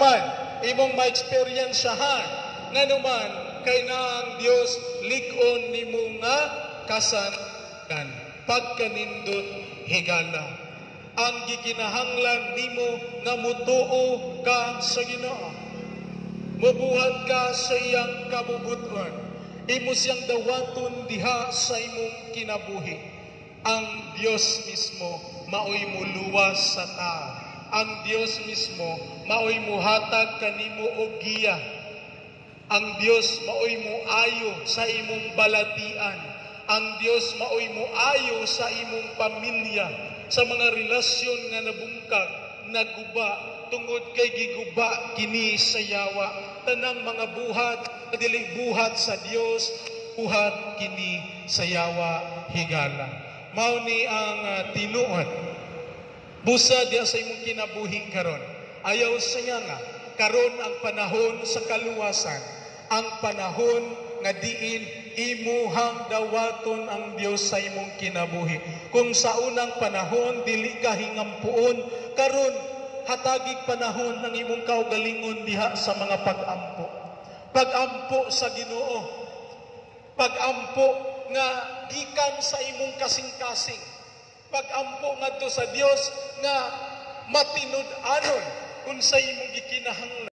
naman imong ma-experiensyahan nganuman kay na ang Dios lig-on nimo nga kasangan pagkanindot higala. Ang gikinahanglan nimo nga mutuo ka sa Ginoo, mabuhat ka sa iyang kabubuton, imo siyang dawaton diha sa imong kinabuhi. Ang Dios mismo maoy muluwas sa tao. Ang Dios mismo maoy muhatag kanimo og giya. Ang Dios maoy muayo sa imong balatian. Ang Dios maoy muayo sa imong pamilya, sa mga relasyon nga nabungkag, naguba, tungod kay giguba kini sa yawa. Tanang mga buhat, dili buhat sa Dios, buhat kini sa yawa higala. Mao ni ang tinuod. Busa diha sa imong kinabuhi karon. Ayaw sa nga karon ang panahon sa kaluwasan, ang panahon nga diin imuhang dawaton ang Dios sa imong kinabuhi. Kung sa unang panahon dili ka hingampuon, karon hatagig panahon ng imong kaugalingon diha sa mga pag-ampo. Pag-ampo sa Ginoo. Pag-ampo nga gikan sa imong kasing-kasing. Pag-ampo ngadto sa Dios nga matinud-anon kung sa imong gikinahanglan.